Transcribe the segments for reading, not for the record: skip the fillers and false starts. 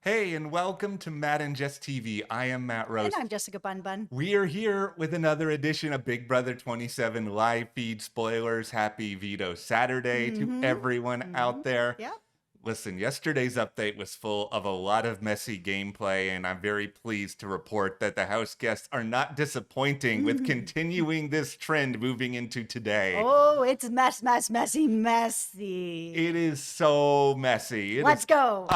Hey, and welcome to Matt and Jess TV. I am Matt Rose. And I'm Jessica Bun Bun. We are here with another edition of Big Brother 27 live feed spoilers. Happy Veto Saturday to everyone out there. Yep. Listen, yesterday's update was full of a lot of messy gameplay, and I'm very pleased to report that the house guests are not disappointing with continuing this trend moving into today. Oh, it's messy. It is so messy. Let's go.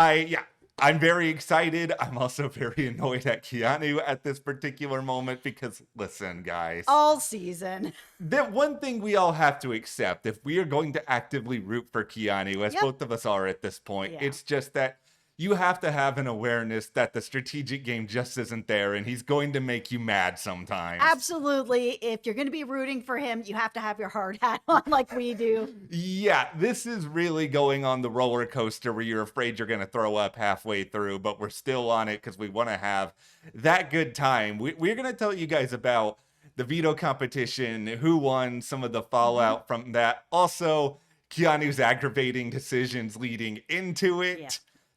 I'm very excited. I'm also very annoyed at Keanu at this particular moment because, listen, guys. All season. The one thing we all have to accept, if we are going to actively root for Keanu, as both of us are at this point, it's just that you have to have an awareness that the strategic game just isn't there, and he's going to make you mad sometimes. Absolutely. If you're going to be rooting for him, you have to have your hard hat on like we do. Yeah, this is really going on the roller coaster where you're afraid you're going to throw up halfway through, but we're still on it because we want to have that good time. We're going to tell you guys about the veto competition, who won, some of the fallout from that. Also, Keanu's aggravating decisions leading into it. Yeah.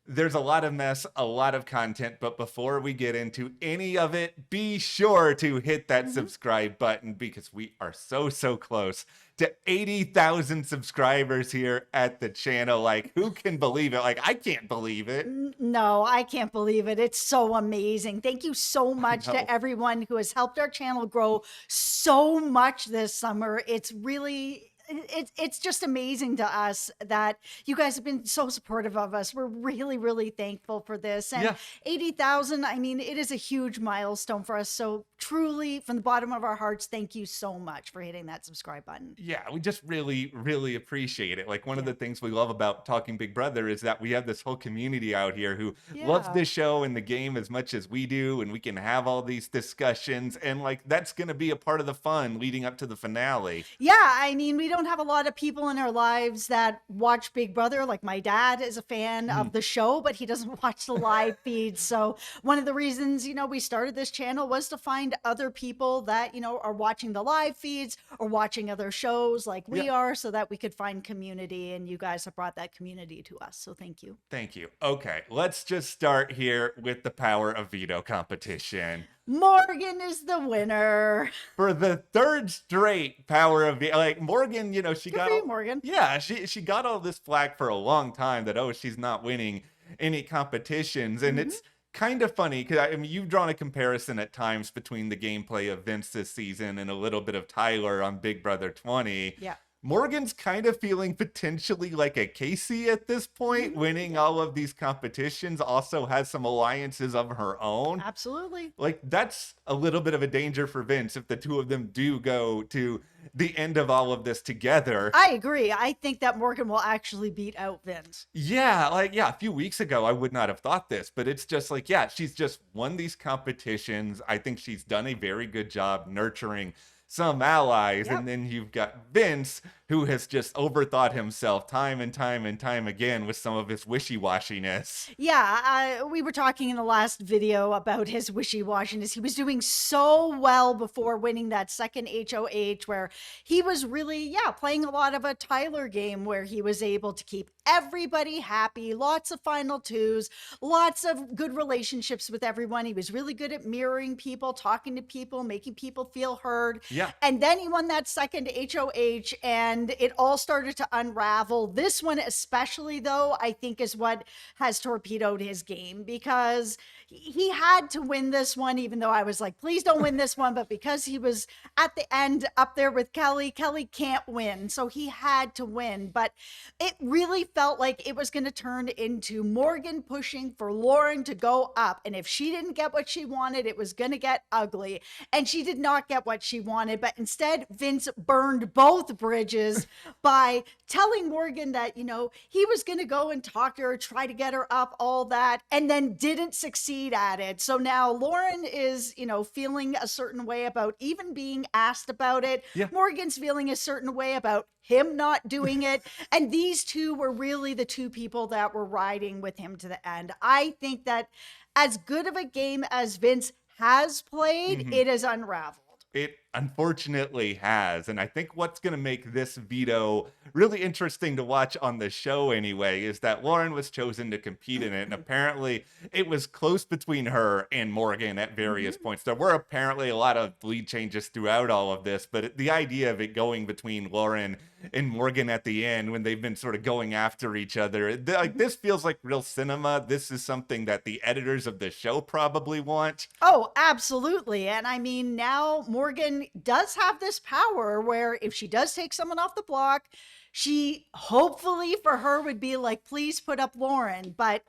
There's a lot of mess, a lot of content, but before we get into any of it, be sure to hit that subscribe button because we are so close to 80,000 subscribers here at the channel. Like, who can believe it? Like, I can't believe it. No, I can't believe it. It's so amazing. Thank you so much to everyone who has helped our channel grow so much this summer. It's really... It's just amazing to us that you guys have been so supportive of us. We're really thankful for this. And 80,000, I mean, it is a huge milestone for us. So truly, from the bottom of our hearts, thank you so much for hitting that subscribe button. Yeah, we just really appreciate it. Like, one of the things we love about Talking Big Brother is that we have this whole community out here who loves this show and the game as much as we do, and we can have all these discussions, and like, that's going to be a part of the fun leading up to the finale. Yeah, I mean, we don't have a lot of people in our lives that watch Big Brother. Like, my dad is a fan of the show, but he doesn't watch the live feeds. So one of the reasons, you know, we started this channel was to find other people that, you know, are watching the live feeds or watching other shows like we are, so that we could find community, and you guys have brought that community to us. So thank you. Thank you. Okay, let's just start here with the Power of Veto competition. Morgan is the winner. For the third straight Power of Veto. Like, Morgan, you know, she got Morgan. Yeah, she got all this flack for a long time that, oh, she's not winning any competitions. And it's kind of funny because, I mean, you've drawn a comparison at times between the gameplay of Vince this season and a little bit of Tyler on Big Brother 20. Yeah. Morgan's kind of feeling potentially like a Casey at this point, winning all of these competitions, also has some alliances of her own. Absolutely. Like, that's a little bit of a danger for Vince if the two of them do go to the end of all of this together. I agree. I think that Morgan will actually beat out Vince. Yeah, like, a few weeks ago, I would not have thought this, but it's just like, she's just won these competitions. I think she's done a very good job nurturing some allies, and then you've got Vince, who has just overthought himself time and time again with some of his wishy-washiness. Yeah, we were talking in the last video about his wishy-washiness. He was doing so well before winning that second HOH, where he was really, playing a lot of a Tyler game where he was able to keep everybody happy, lots of final twos, lots of good relationships with everyone. He was really good at mirroring people, talking to people, making people feel heard. Yeah. And then he won that second HOH, and it all started to unravel. This one especially, though, I think is what has torpedoed his game, because he had to win this one, even though I was like, please don't win this one. But because he was at the end up there with Kelly can't win. So he had to win. But it really felt like it was going to turn into Morgan pushing for Lauren to go up. And if she didn't get what she wanted, it was going to get ugly. And she did not get what she wanted. But instead, Vince burned both bridges by telling Morgan that, you know, he was going to go and talk to her, try to get her up, all that, and then didn't succeed at it. So now Lauren is, you know, feeling a certain way about even being asked about it. Yeah. Morgan's feeling a certain way about him not doing it. And these two were really the two people that were riding with him to the end. I think that as good of a game as Vince has played, it has unraveled. It unfortunately has. And I think what's going to make this veto really interesting to watch on the show anyway is that Lauren was chosen to compete in it. And apparently it was close between her and Morgan at various Mhm. points. There were apparently a lot of lead changes throughout all of this, but the idea of it going between Lauren and Morgan at the end when they've been sort of going after each other, like Mhm. this feels like real cinema. This is something that the editors of the show probably want. Oh, absolutely. And I mean, now Morgan does have this power where if she does take someone off the block, she hopefully for her would be like, please put up Lauren. But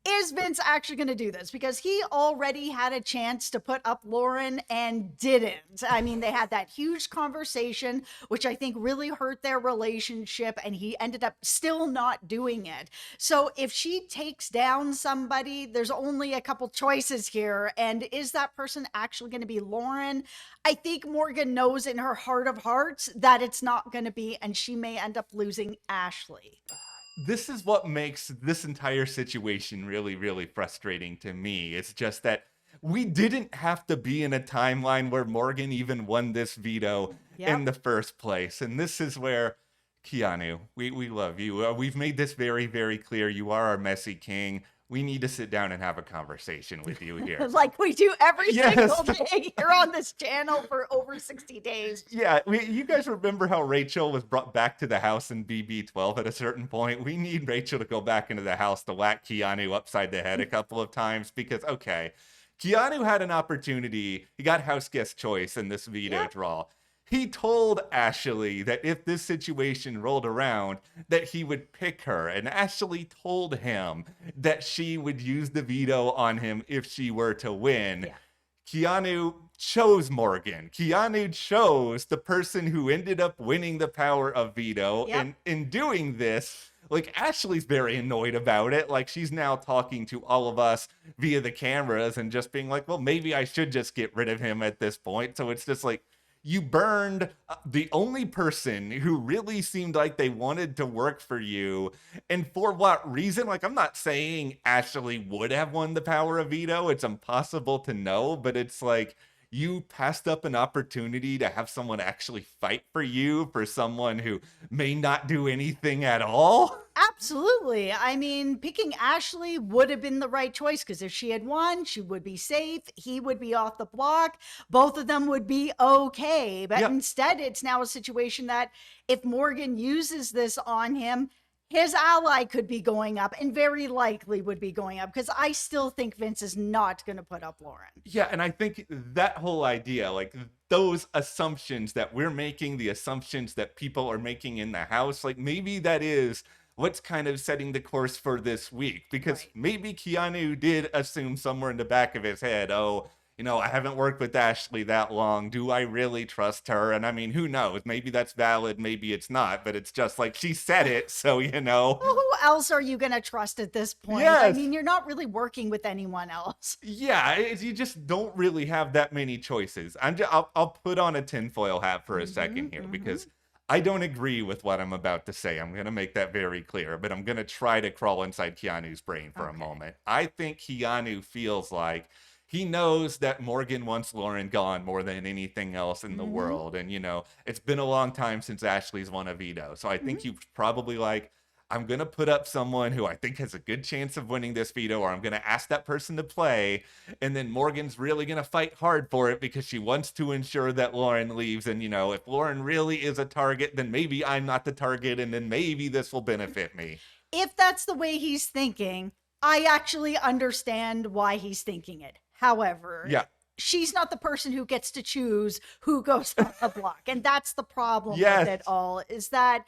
is Vince actually going to do this? Because he already had a chance to put up Lauren and didn't. I mean, they had that huge conversation, which I think really hurt their relationship, and he ended up still not doing it. So if she takes down somebody, there's only a couple choices here. And is that person actually going to be Lauren? I think Morgan knows in her heart of hearts that it's not going to be, and she may end up losing Ashley. This is what makes this entire situation really, really frustrating to me. It's just that we didn't have to be in a timeline where Morgan even won this veto in Yep. the first place. And this is where, Keanu, we love you. We've made this very, very clear. You are our messy king. We need to sit down and have a conversation with you here. Like we do every Yes. single day here on this channel for over 60 days. Yeah, you guys remember how Rachel was brought back to the house in BB12 at a certain point? We need Rachel to go back into the house to whack Keanu upside the head a couple of times because, okay, Keanu had an opportunity. He got house guest choice in this veto Yep. draw. He told Ashley that if this situation rolled around, that he would pick her. And Ashley told him that she would use the veto on him if she were to win. Yeah. Keanu chose Morgan. Keanu chose the person who ended up winning the power of veto. Yep. And in doing this, like Ashley's very annoyed about it. Like she's now talking to all of us via the cameras and just being like, well, maybe I should just get rid of him at this point. So it's just like, you burned the only person who really seemed like they wanted to work for you. And for what reason? Like, I'm not saying Ashley would have won the power of veto. It's impossible to know, but it's like you passed up an opportunity to have someone actually fight for you for someone who may not do anything at all. Absolutely. I mean, picking Ashley would have been the right choice because if she had won, she would be safe. He would be off the block. Both of them would be okay. But Yep. instead, it's now a situation that if Morgan uses this on him, his ally could be going up and very likely would be going up because I still think Vince is not going to put up Lauren. Yeah, and I think that whole idea, like those assumptions that we're making, the assumptions that people are making in the house, like maybe that is what's kind of setting the course for this week. Because Right. maybe Keanu did assume somewhere in the back of his head, oh, I haven't worked with Ashley that long. Do I really trust her? And I mean, who knows? Maybe that's valid, maybe it's not, but it's just like she said it, so Well, who else are you going to trust at this point? I Yes. mean, you're not really working with anyone else. Yeah, you just don't really have that many choices. I'll put on a tinfoil hat for a second here because I don't agree with what I'm about to say. I'm going to make that very clear, but I'm going to try to crawl inside Keanu's brain for a Okay. moment. I think Keanu feels like he knows that Morgan wants Lauren gone more than anything else in the Mhm. world. And, it's been a long time since Ashley's won a veto. So I think Mhm. he's probably like, I'm going to put up someone who I think has a good chance of winning this veto, or I'm going to ask that person to play. And then Morgan's really going to fight hard for it because she wants to ensure that Lauren leaves. And, if Lauren really is a target, then maybe I'm not the target. And then maybe this will benefit me. If that's the way he's thinking, I actually understand why he's thinking it. However, Yeah. she's not the person who gets to choose who goes on the block. And that's the problem with Yes. it all is that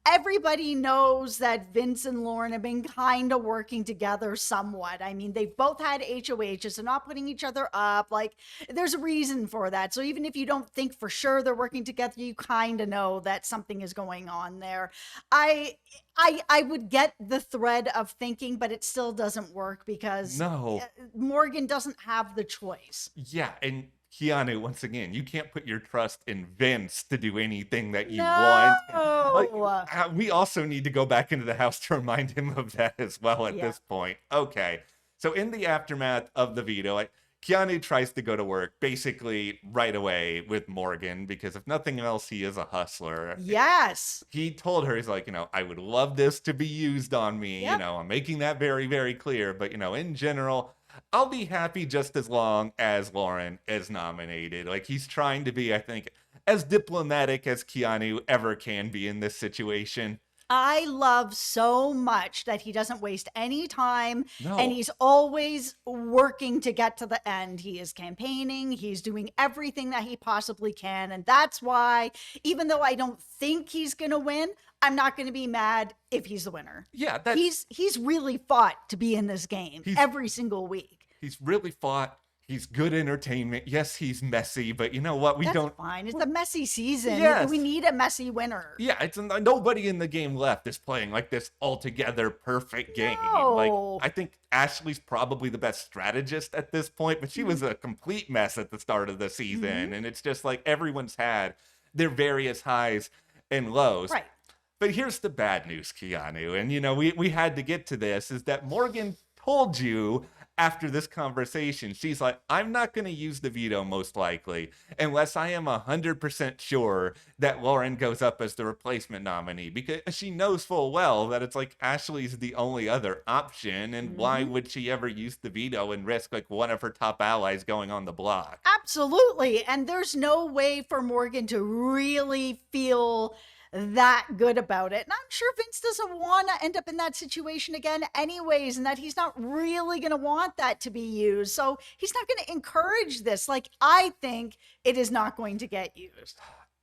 everybody knows that Vince and Lauren have been kind of working together somewhat. I mean, they've both had HOHs. They're not putting each other up. Like, there's a reason for that. So even if you don't think for sure they're working together, you kind of know that something is going on there. I would get the thread of thinking, but it still doesn't work because No. Morgan doesn't have the choice. Yeah. And Keanu, once again, you can't put your trust in Vince to do anything that you No. want. Like, we also need to go back into the house to remind him of that as well at Yeah. this point. Okay. So in the aftermath of the veto, Keanu tries to go to work basically right away with Morgan because if nothing else, he is a hustler. Yes. He told her, he's like, I would love this to be used on me. Yep. I'm making that very, very clear. But, in general, I'll be happy just as long as Lauren is nominated. Like, he's trying to be, I think, as diplomatic as Keanu ever can be in this situation. I love so much that he doesn't waste any time and No. he's always working to get to the end. He is campaigning, he's doing everything that he possibly can. And that's why, even though I don't think he's going to win, I'm not going to be mad if he's the winner. Yeah, He's really fought to be in this game every single week. He's really fought. He's good entertainment. Yes, he's messy, but you know what? That's fine. It's a messy season. Yes. We need a messy winner. Yeah, it's nobody in the game left is playing like this altogether perfect game. No. Like, I think Ashley's probably the best strategist at this point, but she was a complete mess at the start of the season. And it's just like everyone's had their various highs and lows. Right. But here's the bad news, Keanu. And, we had to get to this, is that Morgan told you after this conversation, she's like, I'm not going to use the veto most likely unless I am 100% sure that Lauren goes up as the replacement nominee, because she knows full well that it's like Ashley's the only other option. And why would she ever use the veto and risk like one of her top allies going on the block? Absolutely. And there's no way for Morgan to really feel that good about it. And I'm sure Vince doesn't want to end up in that situation again anyways, and that he's not really going to want that to be used. So he's not going to encourage this. Like, I think it is not going to get used.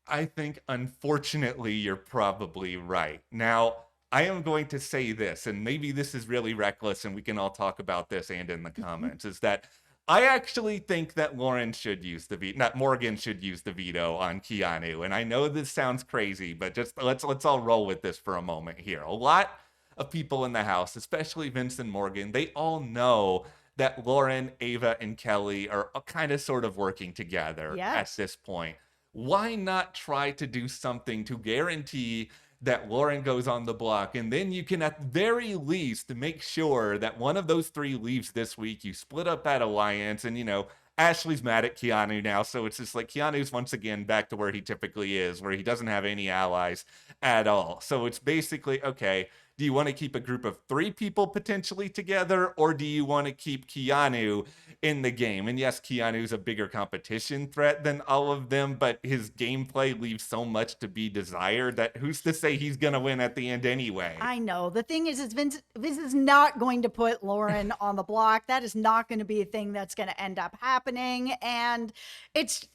I think, unfortunately, you're probably right. Now, I am going to say this, and maybe this is really reckless, and we can all talk about this and in the comments, is that I actually think that Lauren should use the veto, not Morgan should use the veto on Keanu. And I know this sounds crazy, but just let's all roll with this for a moment here. A lot of people in the house, especially Vince and Morgan, they all know that Lauren, Ava, and Kelly are kind of sort of working together at this point. Why not try to do something to guarantee that Lauren goes on the block, and then you can at the very least make sure that one of those three leaves this week. You split up that alliance, and Ashley's mad at Keanu now, so it's just like Keanu's once again back to where he typically is, where he doesn't have any allies at all. So it's basically, okay, do you want to keep a group of 3 people potentially together, or do you want to keep Keanu in the game? And yes, Keanu's a bigger competition threat than all of them, but his gameplay leaves so much to be desired that who's to say he's going to win at the end anyway? I know. The thing is Vince is not going to put Lauren on the block. That is not going to be a thing that's going to end up happening. And it's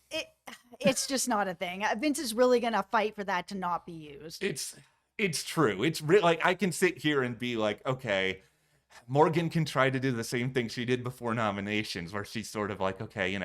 just not a thing. Vince is really going to fight for that to not be used. It's true. It's like I can sit here and be like, okay, Morgan can try to do the same thing she did before nominations, where she's sort of like, okay,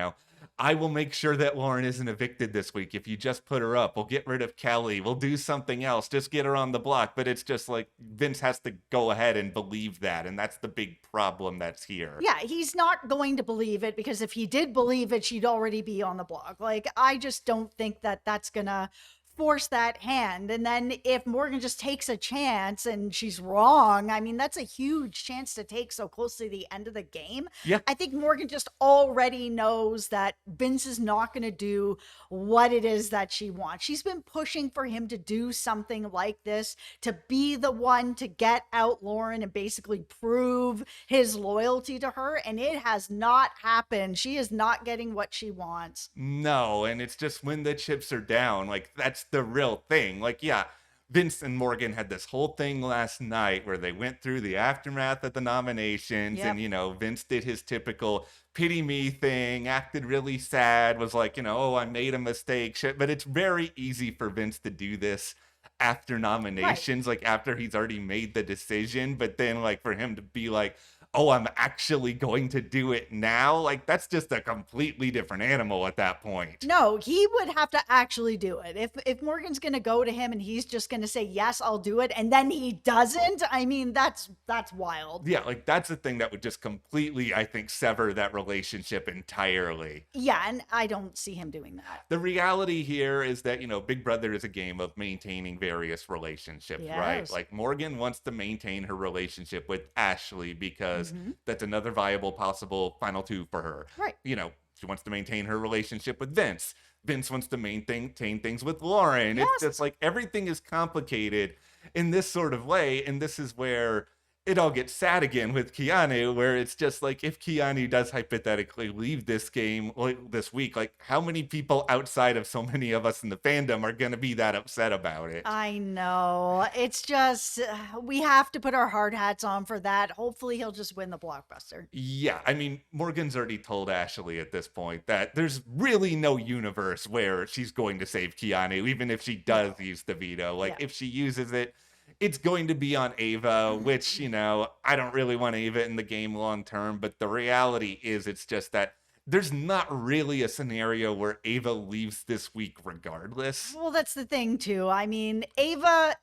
I will make sure that Lauren isn't evicted this week. If you just put her up, we'll get rid of Kelly. We'll do something else. Just get her on the block. But it's just like Vince has to go ahead and believe that. And that's the big problem that's here. Yeah, he's not going to believe it, because if he did believe it, she'd already be on the block. Like, I just don't think that that's going to force that hand. And then if Morgan just takes a chance and she's wrong, I mean, that's a huge chance to take so close to the end of the game. Yeah. I think Morgan just already knows that Vince is not going to do what it is that she wants. She's been pushing for him to do something like this, to be the one to get out Lauren and basically prove his loyalty to her. And it has not happened. She is not getting what she wants. No, and it's just when the chips are down, like that's the real thing. Like, yeah, Vince and Morgan had this whole thing last night where they went through the aftermath of the nominations. Yep. And Vince did his typical pity me thing, acted really sad, was like, oh, I made a mistake, shit. But it's very easy for Vince to do this after nominations, like after he's already made the decision. But then like for him to be like, oh, I'm actually going to do it now. Like, that's just a completely different animal at that point. No, he would have to actually do it. If Morgan's going to go to him and he's just going to say, yes, I'll do it, and then he doesn't, I mean, that's wild. Yeah, like that's the thing that would just completely, I think, sever that relationship entirely. Yeah, and I don't see him doing that. The reality here is that, Big Brother is a game of maintaining various relationships, right? Yes. Like Morgan wants to maintain her relationship with Ashley because because that's another viable possible final two for her. Right. She wants to maintain her relationship with Vince. Vince wants to maintain things with Lauren. Yes. It's just like everything is complicated in this sort of way. And this is where it all gets sad again with Keanu, where it's just like, if Keanu does hypothetically leave this game this week, like how many people outside of so many of us in the fandom are going to be that upset about it? I know. It's just, we have to put our hard hats on for that. Hopefully he'll just win the blockbuster. Yeah, I mean, Morgan's already told Ashley at this point that there's really no universe where she's going to save Keanu, even if she does use the veto. Like, if she uses it, it's going to be on Ava, which, I don't really want Ava in the game long term, but the reality is it's just that there's not really a scenario where Ava leaves this week regardless. Well, that's the thing too. I mean, Ava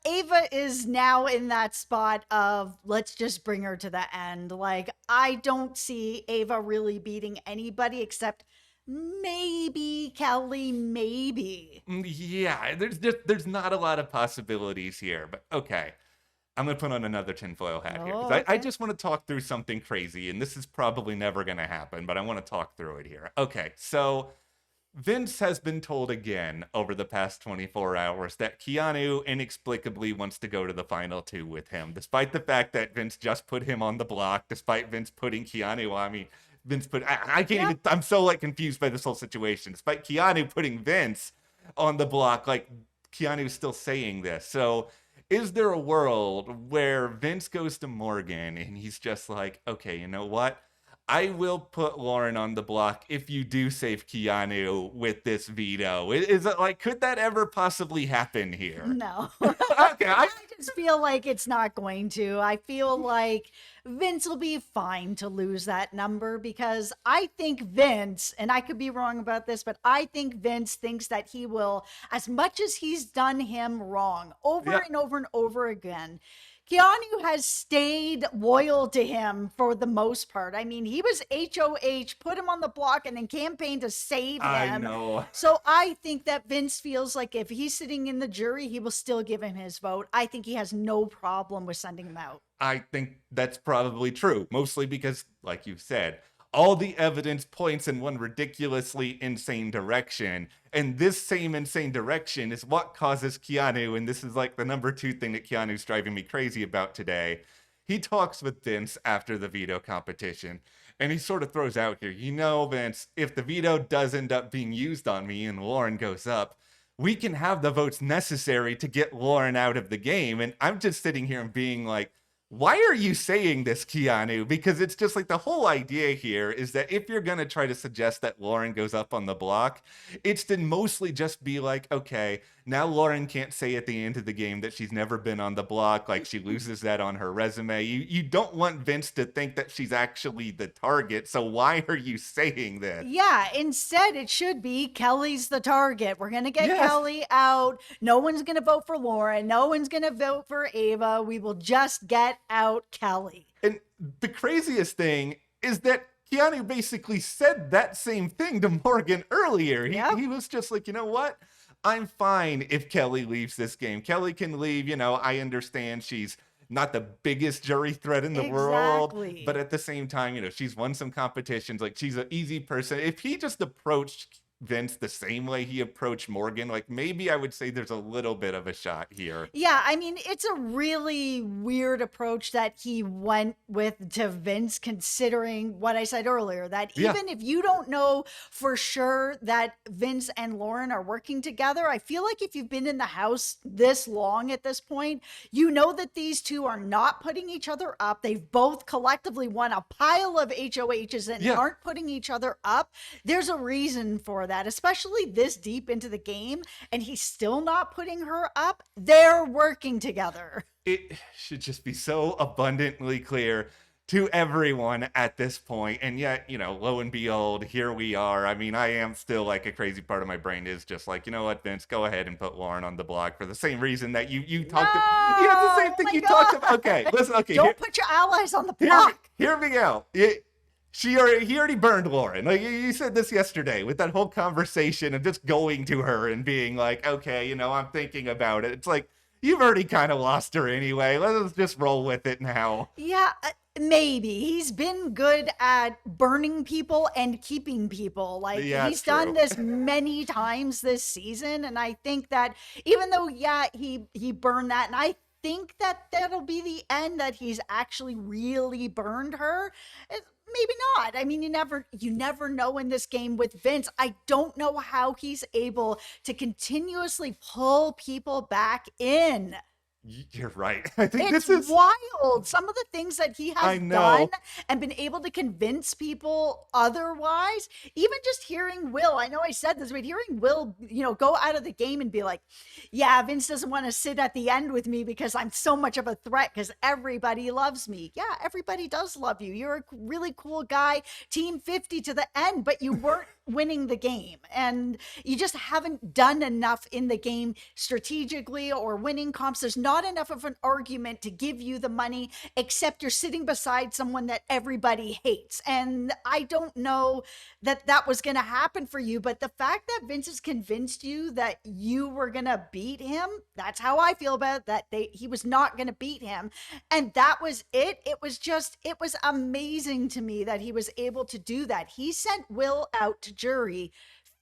is now in that spot of let's just bring her to the end. Like, I don't see Ava really beating anybody except maybe Kelly, maybe. Yeah, there's not a lot of possibilities here, but okay. I'm going to put on another tinfoil hat here, because I just want to talk through something crazy, and this is probably never going to happen, but I want to talk through it here. Okay, so Vince has been told again over the past 24 hours that Keanu inexplicably wants to go to the final two with him, despite the fact that Vince just put him on the block, despite Vince putting Keanu on me. I can't even, I'm so confused by this whole situation. Despite Keanu putting Vince on the block, Keanu's still saying this. So is there a world where Vince goes to Morgan and he's just like, okay, you know what? I will put Lauren on the block if you do save Keanu with this veto. Is it could that ever possibly happen here? No. Okay. I just feel like it's not going to. I feel like Vince will be fine to lose that number, because I think Vince, and I could be wrong about this, but I think Vince thinks that he will, as much as he's done him wrong over and over and over again, Keanu has stayed loyal to him for the most part. I mean, he was HOH, put him on the block, and then campaigned to save him. I know. So I think that Vince feels like if he's sitting in the jury, he will still give him his vote. I think he has no problem with sending him out. I think that's probably true, mostly because, like you said, all the evidence points in one ridiculously insane direction. And this same insane direction is what causes Keanu, and this is the number two thing that Keanu's driving me crazy about today. He talks with Vince after the veto competition, and he sort of throws out here, Vince, if the veto does end up being used on me and Lauren goes up, we can have the votes necessary to get Lauren out of the game. And I'm just sitting here and being like, why are you saying this, Keanu? Because it's just the whole idea here is that if you're going to try to suggest that Lauren goes up on the block, it's to mostly just be okay, now Lauren can't say at the end of the game that she's never been on the block, she loses that on her resume. You don't want Vince to think that she's actually the target, so why are you saying this? Yeah, instead it should be Kelly's the target. We're going to get Kelly out. No one's going to vote for Lauren. No one's going to vote for Ava. We will just get out Kelly. And the craziest thing is that Keanu basically said that same thing to Morgan earlier. He was just like, you know what? I'm fine if Kelly leaves this game. Kelly can leave. I understand she's not the biggest jury threat in the world, but at the same time, she's won some competitions. She's an easy person. If he just approached Vince the same way he approached Morgan, maybe I would say there's a little bit of a shot here. Yeah, I mean, it's a really weird approach that he went with to Vince, considering what I said earlier, that even if you don't know for sure that Vince and Lauren are working together, I feel like if you've been in the house this long at this point, you know that these two are not putting each other up. They've both collectively won a pile of HOHs and aren't putting each other up. There's a reason for that, especially this deep into the game, and he's still not putting her up. They're working together. It should just be so abundantly clear to everyone at this point. And yet, lo and behold, here we are. I mean, I am still a crazy part of my brain is just you know what, Vince, go ahead and put Lauren on the block for the same reason that you talked about. Yeah, the same thing you talked about. Okay, listen, okay. Don't put your allies on the block. Hear me out. He already burned Lauren. You said this yesterday with that whole conversation of just going to her and being okay, I'm thinking about it. It's you've already kind of lost her anyway. Let's just roll with it now. Yeah, Maybe. He's been good at burning people and keeping people. Like, Yeah, he's it's done true. this many times this season, and I think that even though, yeah, he burned that, and I think that that'll be the end, that he's actually really burned her. Maybe not. I mean, you never know in this game with Vince. I don't know how he's able to continuously pull people back in. You're right. I think It's this is, wild. Some of the things that he I has done know. and been able to convince people otherwise. Even just hearing Will, I know I said this, but hearing Will, go out of the game and be like, yeah, Vince doesn't want to sit at the end with me because I'm so much of a threat because everybody loves me. Yeah, everybody does love you. You're a really cool guy, team 50 to the end, but you weren't winning the game. And you just haven't done enough in the game strategically or winning comps. There's not enough of an argument to give you the money, except you're sitting beside someone that everybody hates. And I don't know that that was going to happen for you, but the fact that Vince has convinced you that you were going to beat him, that's how I feel about it, that he was not going to beat him. And that was it. It was amazing to me that he was able to do that. He sent Will out to jury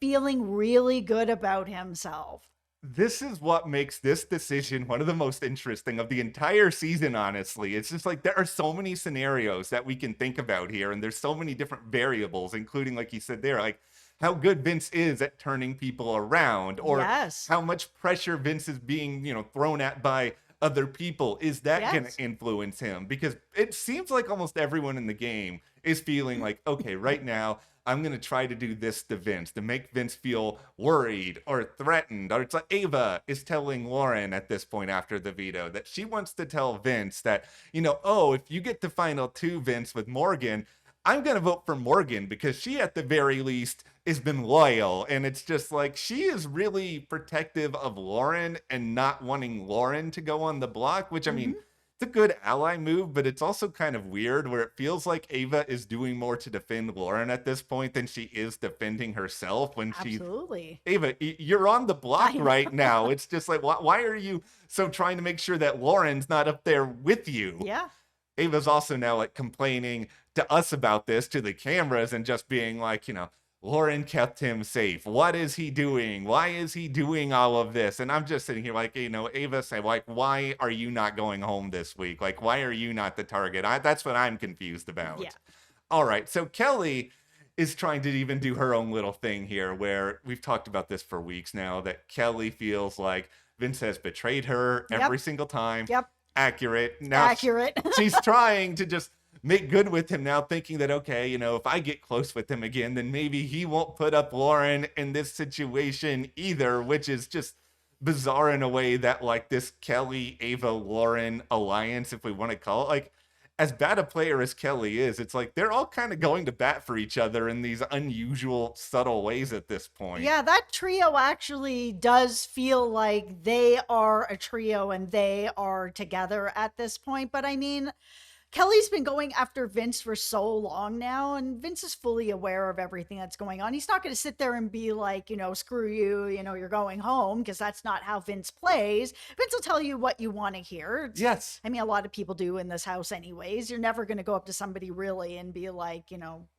feeling really good about himself. This is what makes this decision one of the most interesting of the entire season, honestly. It's just like there are so many scenarios that we can think about here, and there's so many different variables, including, like you said there, like how good Vince is at turning people around, or Yes. how much pressure Vince is being, thrown at by other people. Is that going Yes. to influence him? Because it seems like almost everyone in the game is feeling like, okay, right now, I'm going to try to do this to Vince to make Vince feel worried or threatened. Or it's like Ava is telling Lauren at this point after the veto that she wants to tell Vince that, oh, if you get to final two, Vince, with Morgan, I'm going to vote for Morgan because she, at the very least, has been loyal. And it's just like she is really protective of Lauren and not wanting Lauren to go on the block, which, I mean, Mhm. it's a good ally move, but it's also kind of weird where it feels like Ava is doing more to defend Lauren at this point than she is defending herself when she's Absolutely. Ava, you're on the block I know. right now. It's just like, why are you so trying to make sure that Lauren's not up there with you? Yeah. Ava's also now like complaining to us about this, to the cameras, and just being like, Lauren kept him safe. What is he doing? Why is he doing all of this? And I'm just sitting here like, Ava say, like, why are you not going home this week? Like, why are you not the target? That's what I'm confused Yeah. about. All right. So Kelly is trying to even do her own little thing here where we've talked about this for weeks now, that Kelly feels like Vince has betrayed her every Yep. single time. Yep. Accurate. Now Accurate. she's trying to just make good with him now, thinking that, okay, if I get close with him again, then maybe he won't put up Lauren in this situation either, which is just bizarre in a way that, like, this Kelly, Ava, Lauren alliance, if we want to call it, like, as bad a player as Kelly is, it's like they're all kind of going to bat for each other in these unusual, subtle ways at this point. Yeah, that trio actually does feel like they are a trio and they are together at this point. But I mean, Kelly's been going after Vince for so long now, and Vince is fully aware of everything that's going on. He's not going to sit there and be like, screw you, you're going home, because that's not how Vince plays. Vince will tell you what you want to hear. Yes. I mean, a lot of people do in this house, anyways. You're never going to go up to somebody really and be like,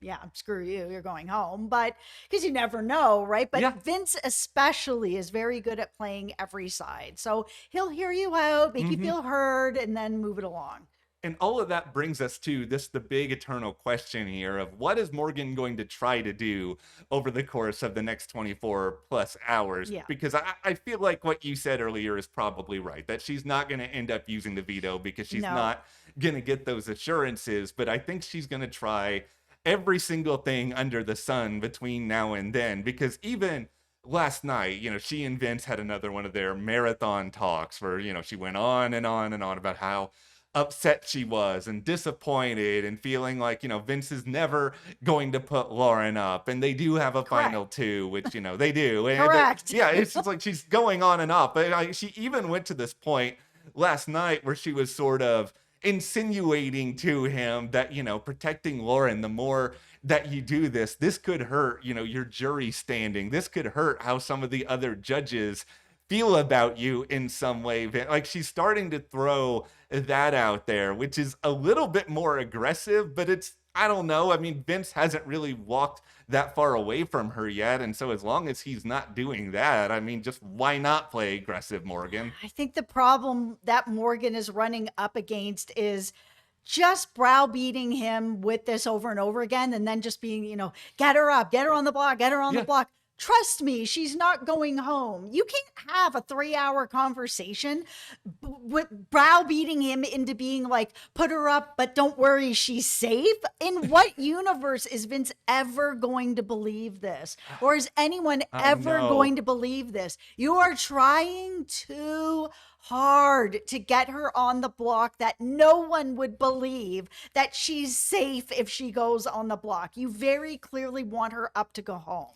yeah, screw you, you're going home. But because you never know, right? But Yeah. Vince, especially, is very good at playing every side. So he'll hear you out, make you feel heard, and then move it along. And all of that brings us to the big eternal question here of what is Morgan going to try to do over the course of the next 24 plus hours? Yeah. Because I feel like what you said earlier is probably right, that she's not going to end up using the veto because she's No. not going to get those assurances. But I think she's going to try every single thing under the sun between now and then, because even last night, she and Vince had another one of their marathon talks where, she went on and on and on about how upset she was and disappointed and feeling like, Vince is never going to put Lauren up. And they do have a Correct. final two, which, they do. And Correct. yeah, it's just like she's going on and up. But she even went to this point last night where she was sort of insinuating to him that, protecting Lauren, the more that you do this could hurt, your jury standing. This could hurt how some of the other judges feel about you in some way. Like she's starting to throw that out there, which is a little bit more aggressive, but it's, I don't know. I mean, Vince hasn't really walked that far away from her yet. And so as long as he's not doing that, I mean, just why not play aggressive, Morgan? I think the problem that Morgan is running up against is just browbeating him with this over and over again, and then just being, get her up, get her on the block, get her on the Yeah. block. Trust me, she's not going home. You can't have a 3-hour conversation with browbeating him into being like, put her up, but don't worry, she's safe. In what universe is Vince ever going to believe this? Or is anyone I ever know. going to believe this? You are trying too hard to get her on the block that no one would believe that she's safe if she goes on the block. You very clearly want her up to go home.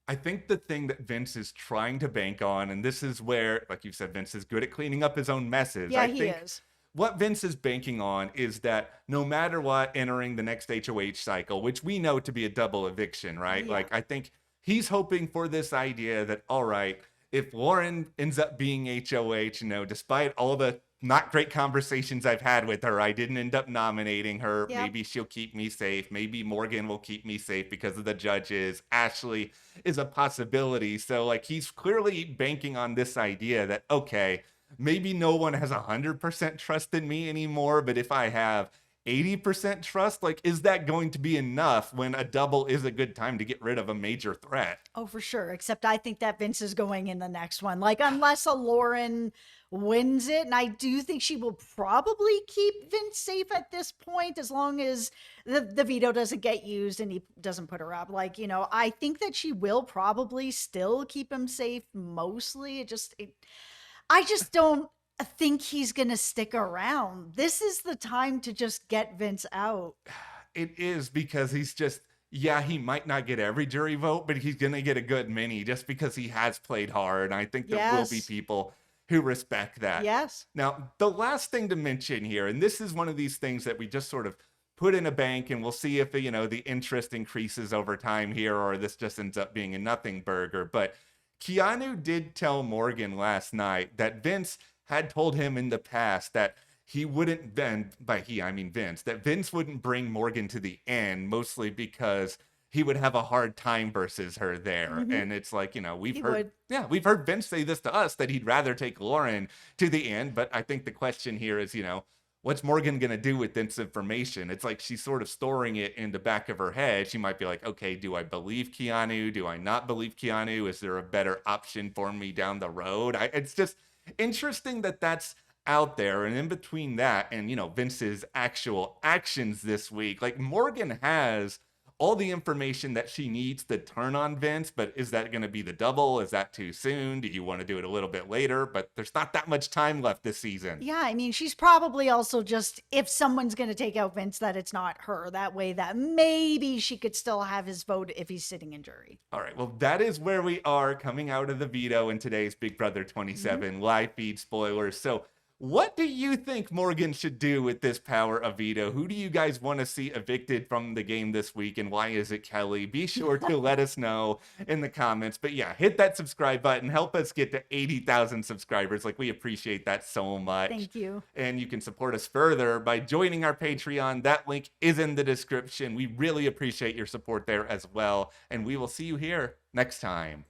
I think the thing that Vince is trying to bank on, and this is where, like you said, Vince is good at cleaning up his own messes. Yeah, I he think is. what Vince is banking on is that no matter what, entering the next HOH cycle, which we know to be a double eviction, right? Yeah. Like, I think he's hoping for this idea that, all right, if Lauren ends up being HOH, despite all the not great conversations I've had with her, I didn't end up nominating her. Yep. Maybe she'll keep me safe. Maybe Morgan will keep me safe because of the judges. Ashley is a possibility. So, like, he's clearly banking on this idea that, okay, maybe no one has 100% trust in me anymore, but if I have 80% trust, like, is that going to be enough when a double is a good time to get rid of a major threat? Oh, for sure. Except I think that Vince is going in the next one. Like, unless a Lauren wins it, and I do think she will probably keep Vince safe at this point, as long as the veto doesn't get used and he doesn't put her up. Like, I think that she will probably still keep him safe mostly. I just don't think he's gonna stick around. This is the time to just get Vince out. It is because he's just, yeah, he might not get every jury vote, but he's going to get a good many just because he has played hard. I think there will be Yes. people who respect that. Yes. Now, the last thing to mention here, and this is one of these things that we just sort of put in a bank and we'll see if, the interest increases over time here or this just ends up being a nothing burger. But Keanu did tell Morgan last night that Vince had told him in the past that he wouldn't then, by he, I mean Vince, that Vince wouldn't bring Morgan to the end, mostly because he would have a hard time versus her there. Mhm. And it's like, we've He heard, would. yeah, we've heard Vince say this to us that he'd rather take Lauren to the end. But I think the question here is, what's Morgan going to do with this information? It's like she's sort of storing it in the back of her head. She might be like, okay, do I believe Keanu? Do I not believe Keanu? Is there a better option for me down the road? It's just interesting that that's out there. And in between that and, Vince's actual actions this week, like Morgan has all the information that she needs to turn on Vince, but is that going to be the double? Is that too soon? Do you want to do it a little bit later? But there's not that much time left this season. Yeah, I mean, she's probably also just, if someone's going to take out Vince, that it's not her. That way, that maybe she could still have his vote if he's sitting in jury. All right, well, that is where we are coming out of the veto in today's Big Brother 27 live feed spoilers. So, what do you think Morgan should do with this power of veto? Who do you guys want to see evicted from the game this week, and why is it Kelly? Be sure to let us know in the comments. But yeah, hit that subscribe button. Help us get to 80,000 subscribers. Like, we appreciate that so much. Thank you. And you can support us further by joining our Patreon. That link is in the description. We really appreciate your support there as well. And we will see you here next time.